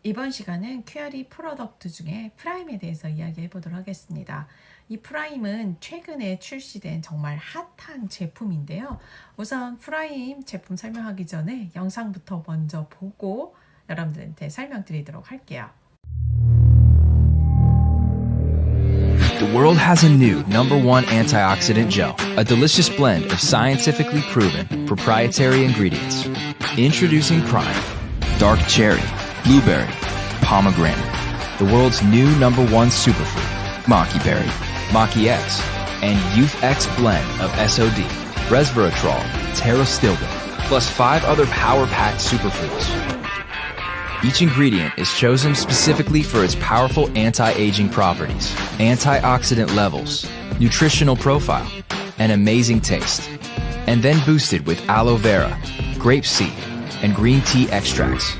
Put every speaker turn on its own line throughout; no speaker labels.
이번 시간은 큐어리 프로덕트 중에 프라임에 대해서 이야기해 보도록 하겠습니다. 이 프라임은 최근에 출시된 정말 핫한 제품인데요. 우선 프라임 제품 설명하기 전에 영상부터 먼저 보고 여러분들한테 설명드리도록 할게요.
The world has a new number one antioxidant gel, a delicious blend of scientifically proven proprietary ingredients. Introducing Prime, dark cherry, blueberry, pomegranate, the world's new number one superfood, Maki Berry, Maki X, and Youth X blend of SOD, resveratrol, pterostilbin, plus 5 other power-packed superfoods. Each ingredient is chosen specifically for its powerful anti-aging properties, antioxidant levels, nutritional profile, and amazing taste. And then boosted with aloe vera, grapeseed, and green tea extracts.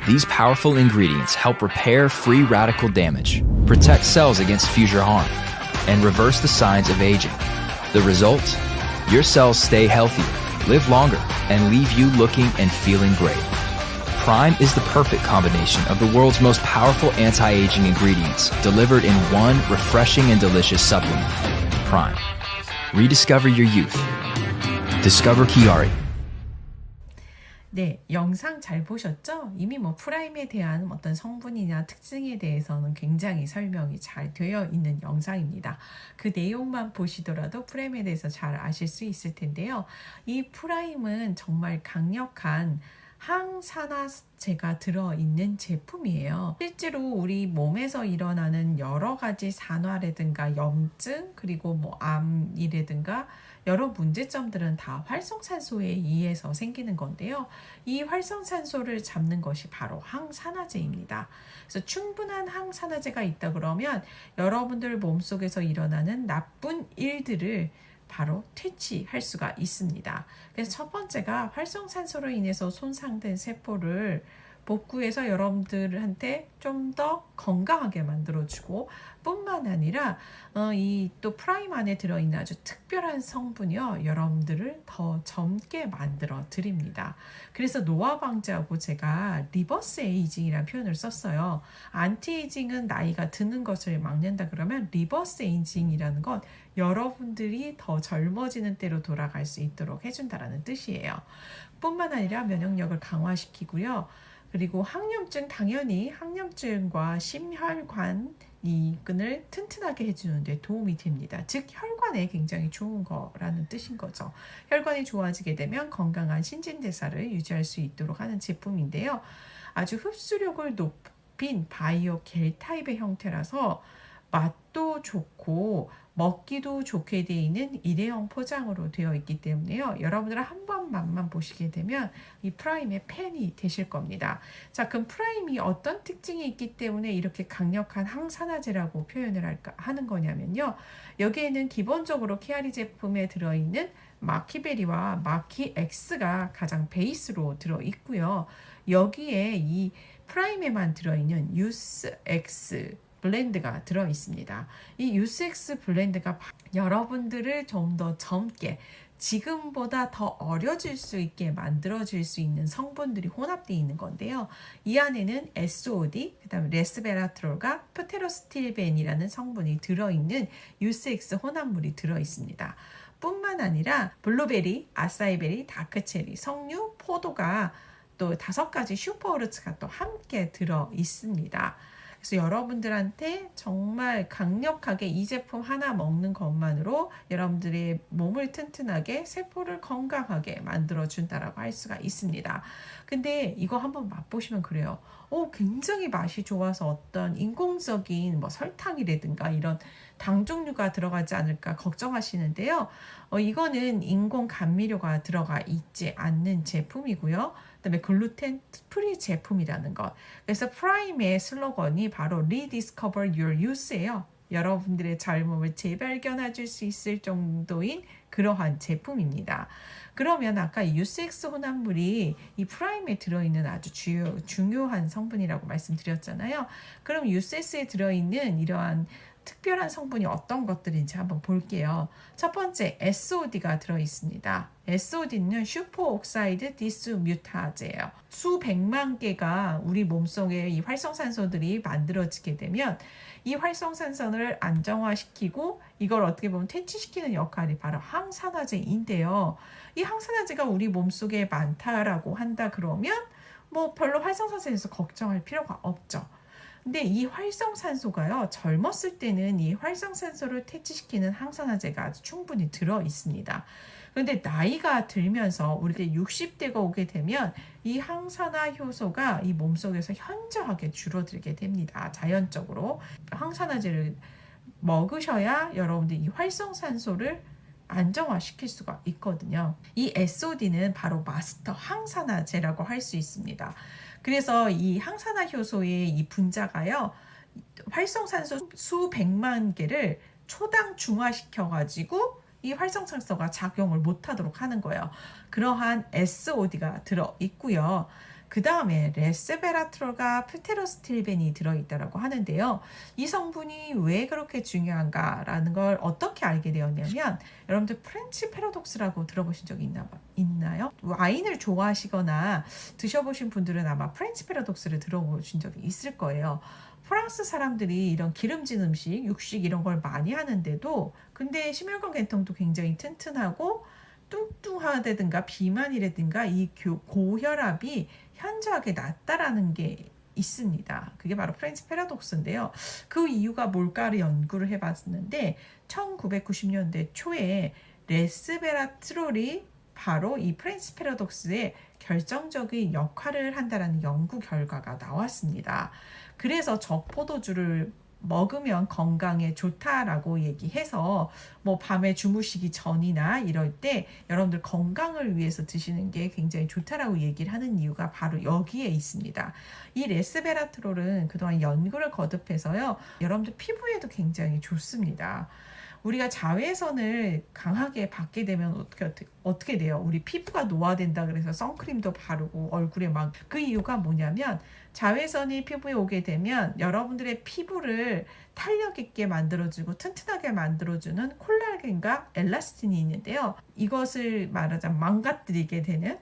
These powerful ingredients help repair free radical damage, protect cells against future harm, and reverse the signs of aging. The result? Your cells stay healthier, live longer, and leave you looking and feeling great. Prime is the perfect combination of the world's most powerful anti-aging ingredients delivered in one refreshing and delicious supplement. Prime. Rediscover your youth. Discover Chiari.
네, 영상 잘 보셨죠? 이미 프라임에 대한 어떤 성분이나 특징에 대해서는 굉장히 설명이 잘 되어 있는 영상입니다. 그 내용만 보시더라도 프라임에 대해서 잘 아실 수 있을 텐데요. 이 프라임은 정말 강력한 항산화제가 들어있는 제품이에요. 실제로 우리 몸에서 일어나는 여러 가지 산화라든가 염증 그리고 암이라든가 여러 문제점들은 다 활성산소에 의해서 생기는 건데요. 이 활성산소를 잡는 것이 바로 항산화제입니다. 그래서 충분한 항산화제가 있다 그러면 여러분들 몸속에서 일어나는 나쁜 일들을 바로 퇴치할 수가 있습니다. 그래서 첫 번째가 활성산소로 인해서 손상된 세포를 복구해서 여러분들한테 좀 더 건강하게 만들어주고 뿐만 아니라 이 또 프라임 안에 들어있는 아주 특별한 성분이요 여러분들을 더 젊게 만들어 드립니다. 그래서 노화 방지하고 제가 리버스 에이징이라는 표현을 썼어요. 안티에이징은 나이가 드는 것을 막는다 그러면 리버스 에이징이라는 건 여러분들이 더 젊어지는 때로 돌아갈 수 있도록 해준다라는 뜻이에요. 뿐만 아니라 면역력을 강화시키고요. 그리고 항염증, 당연히 항염증과 심혈관 이근을 튼튼하게 해주는 데 도움이 됩니다. 즉 혈관에 굉장히 좋은 거라는 뜻인 거죠. 혈관이 좋아지게 되면 건강한 신진대사를 유지할 수 있도록 하는 제품인데요. 아주 흡수력을 높인 바이오 겔 타입의 형태라서 맛도 좋고 먹기도 좋게 되어 있는 일회용 포장으로 되어 있기 때문에요. 여러분들 한 번 맛만 보시게 되면 이 프라임의 팬이 되실 겁니다. 자, 그럼 프라임이 어떤 특징이 있기 때문에 이렇게 강력한 항산화제라고 표현을 하는 거냐면요. 여기에는 기본적으로 키아리 제품에 들어있는 마키베리와 마키엑스가 가장 베이스로 들어있고요. 여기에 이 프라임에만 들어있는 유스엑스 블렌드가 들어있습니다. 이 유스엑스 블렌드가 여러분들을 좀 더 젊게 지금보다 더 어려질 수 있게 만들어질 수 있는 성분들이 혼합되어 있는 건데요. 이 안에는 SOD, 그 다음에 레스베라트롤과 프테로스틸벤이라는 성분이 들어있는 유스엑스 혼합물이 들어있습니다. 뿐만 아니라 블루베리, 아사이베리, 다크체리, 석류, 포도가 또 5가지 슈퍼오르츠가 또 함께 들어 있습니다. 그래서 여러분들한테 정말 강력하게 이 제품 하나 먹는 것만으로 여러분들의 몸을 튼튼하게 세포를 건강하게 만들어준다라고 할 수가 있습니다. 근데 이거 한번 맛보시면 그래요. 굉장히 맛이 좋아서 어떤 인공적인 설탕이라든가 이런 당 종류가 들어가지 않을까 걱정하시는데요. 이거는 인공 감미료가 들어가 있지 않는 제품이고요. 그다음에 글루텐 프리 제품이라는 것. 그래서 프라임의 슬로건이 바로 Rediscover Your Youth예요. 여러분들의 젊음을 재발견해 줄 수 있을 정도인 그러한 제품입니다. 그러면 아까 유스엑스 혼합물이 이 프라임에 들어있는 아주 중요한 성분이라고 말씀드렸잖아요. 그럼 유스엑스에 들어있는 이러한 특별한 성분이 어떤 것들인지 한번 볼게요. 첫 번째, SOD가 들어있습니다. SOD는 슈퍼옥사이드 디스뮤타제예요. 수백만 개가 우리 몸속에 이 활성산소들이 만들어지게 되면 이 활성산소를 안정화시키고 이걸 어떻게 보면 퇴치시키는 역할이 바로 항산화제인데요. 이 항산화제가 우리 몸속에 많다라고 한다 그러면 뭐 별로 활성산소에 대해서 걱정할 필요가 없죠. 근데 이 활성산소가요, 젊었을 때는 이 활성산소를 퇴치시키는 항산화제가 아주 충분히 들어 있습니다. 그런데 나이가 들면서 우리가 60대가 오게 되면 이 항산화 효소가 이 몸속에서 현저하게 줄어들게 됩니다. 자연적으로 항산화제를 먹으셔야 여러분들 이 활성산소를 안정화시킬 수가 있거든요. 이 SOD는 바로 마스터 항산화제라고 할 수 있습니다. 그래서 이 항산화 효소의 이 분자가요, 활성산소 수백만 개를 초당 중화시켜 가지고 이 활성산소가 작용을 못하도록 하는 거예요. 그러한 SOD가 들어 있고요. 그 다음에 레스베라트롤과 프테로스틸벤이 들어있다고 하는데요. 이 성분이 왜 그렇게 중요한가라는 걸 어떻게 알게 되었냐면, 여러분들 프렌치 패러독스라고 들어보신 적이 있나요? 와인을 좋아하시거나 드셔보신 분들은 아마 프렌치 패러독스를 들어보신 적이 있을 거예요. 프랑스 사람들이 이런 기름진 음식, 육식 이런 걸 많이 하는데도 근데 심혈관 계통도 굉장히 튼튼하고 뚱뚱하다든가 비만이라든가 이 고혈압이 현저하게 낮다라는 게 있습니다. 그게 바로 프렌치 패러독스인데요. 그 이유가 뭘까를 연구를 해봤는데 1990년대 초에 레스베라트롤이 바로 이 프렌치 패러독스의 결정적인 역할을 한다는 연구 결과가 나왔습니다. 그래서 적포도주를 먹으면 건강에 좋다라고 얘기해서 뭐 밤에 주무시기 전이나 이럴 때 여러분들 건강을 위해서 드시는 게 굉장히 좋다라고 얘기를 하는 이유가 바로 여기에 있습니다. 이 레스베라트롤은 그동안 연구를 거듭해서요, 여러분들 피부에도 굉장히 좋습니다. 우리가 자외선을 강하게 받게 되면 어떻게 돼요? 우리 피부가 노화된다 그래서 선크림도 바르고 얼굴에 막, 그 이유가 뭐냐면 자외선이 피부에 오게 되면 여러분들의 피부를 탄력 있게 만들어주고 튼튼하게 만들어주는 콜라겐과 엘라스틴이 있는데요. 이것을 말하자면 망가뜨리게 되는,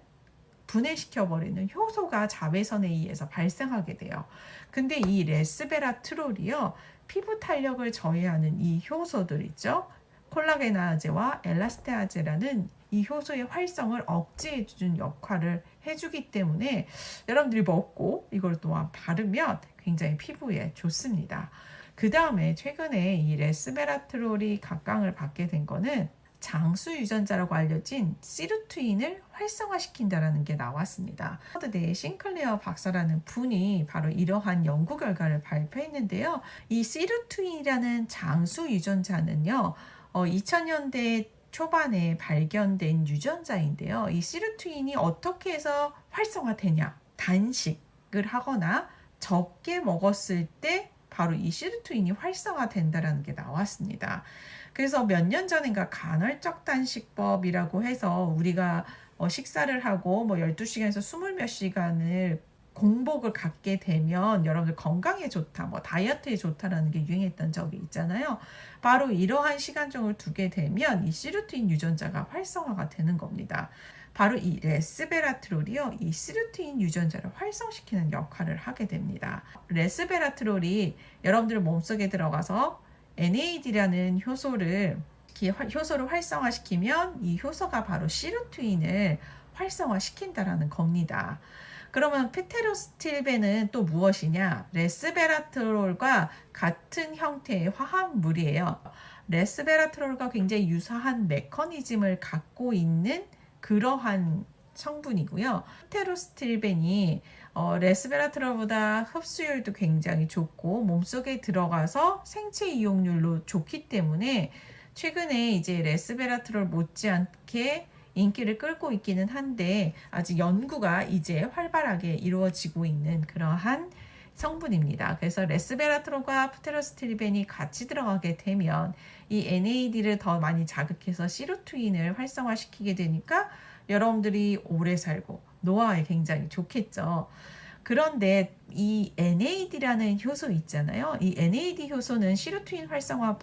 분해시켜버리는 효소가 자외선에 의해서 발생하게 돼요. 근데 이 레스베라트롤이요, 피부 탄력을 저해하는 이 효소들 있죠. 콜라겐아제와 엘라스테아제라는 이 효소의 활성을 억제해주는 역할을 해주기 때문에 여러분들이 먹고 이걸 또한 바르면 굉장히 피부에 좋습니다. 그 다음에 최근에 이 레스베라트롤이 각광을 받게 된 거는 장수 유전자라고 알려진 시루트윈을 활성화시킨다라는 게 나왔습니다. 하버드대 싱클레어 박사라는 분이 바로 이러한 연구 결과를 발표했는데요. 이 시루트윈이라는 장수 유전자는요, 2000년대 초반에 발견된 유전자인데요. 이 시루트윈이 어떻게 해서 활성화되냐? 단식을 하거나 적게 먹었을 때 바로 이 시루트윈이 활성화된다는 게 나왔습니다. 그래서 몇 년 전인가 간헐적 단식법이라고 해서 우리가 식사를 하고 뭐 12시간에서 20몇 시간을 공복을 갖게 되면 여러분들 건강에 좋다, 뭐 다이어트에 좋다라는 게 유행했던 적이 있잖아요. 바로 이러한 시간종을 두게 되면 이 시루트윈 유전자가 활성화가 되는 겁니다. 바로 이 레스베라트롤이요, 이 시루트윈 유전자를 활성시키는 역할을 하게 됩니다. 레스베라트롤이 여러분들 몸속에 들어가서 NAD라는 효소를 활성화시키면 이 효소가 바로 시루트윈을 활성화시킨다라는 겁니다. 그러면 피테로스틸벤은 또 무엇이냐? 레스베라트롤과 같은 형태의 화합물이에요. 레스베라트롤과 굉장히 유사한 메커니즘을 갖고 있는 그러한 성분이고요. 피테로스틸벤이 레스베라트롤보다 흡수율도 굉장히 좋고 몸속에 들어가서 생체 이용률로 좋기 때문에 최근에 이제 레스베라트롤 못지않게 인기를 끌고 있기는 한데 아직 연구가 이제 활발하게 이루어지고 있는 그러한 성분입니다. 그래서 레스베라트롤과 피테로스틸벤이 같이 들어가게 되면 이 NAD를 더 많이 자극해서 시루트윈을 활성화시키게 되니까 여러분들이 오래 살고 노화에 굉장히 좋겠죠. 그런데 이 NAD라는 효소 있잖아요. 이 NAD 효소는 시루트인 활성화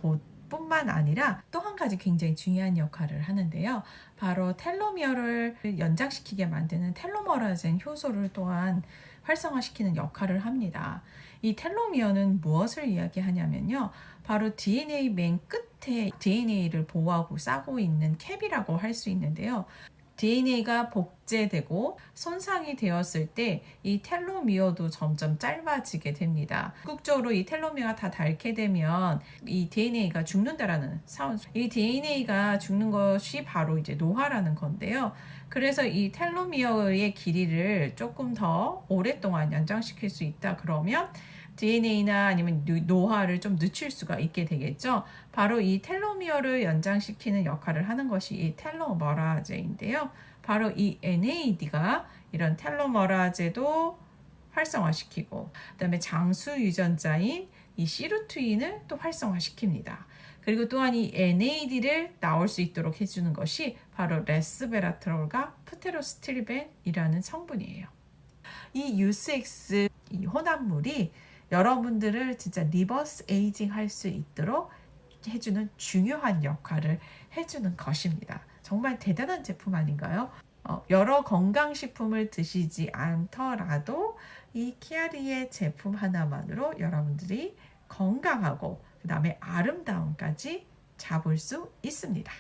뿐만 아니라 또 한 가지 굉장히 중요한 역할을 하는데요. 바로 텔로미어를 연장시키게 만드는 텔로머라젠 효소를 또한 활성화시키는 역할을 합니다. 이 텔로미어는 무엇을 이야기하냐면요. 바로 DNA 맨 끝에 DNA를 보호하고 싸고 있는 캡이라고 할 수 있는데요. DNA가 복제되고 손상이 되었을 때 이 텔로미어도 점점 짧아지게 됩니다. 궁극적으로 이 텔로미어가 다 닳게 되면 이 DNA가 죽는다라는 이 DNA가 죽는 것이 바로 이제 노화라는 건데요. 그래서 이 텔로미어의 길이를 조금 더 오랫동안 연장시킬 수 있다 그러면 DNA나 아니면 노화를 좀 늦출 수가 있게 되겠죠. 바로 이 텔로미어를 연장시키는 역할을 하는 것이 이 텔로머라제인데요. 바로 이 NAD가 이런 텔로머라제도 활성화시키고 그다음에 장수 유전자인 이 시루트인을 또 활성화시킵니다. 그리고 또한 이 NAD를 나올 수 있도록 해주는 것이 바로 레스베라트롤과 프테로스티르벤이라는 성분이에요. 이 UCX 이 혼합물이 여러분들을 진짜 리버스 에이징 할 수 있도록 해주는 중요한 역할을 해주는 것입니다. 정말 대단한 제품 아닌가요? 여러 건강식품을 드시지 않더라도 이 키아리의 제품 하나만으로 여러분들이 건강하고 그 다음에 아름다움까지 잡을 수 있습니다.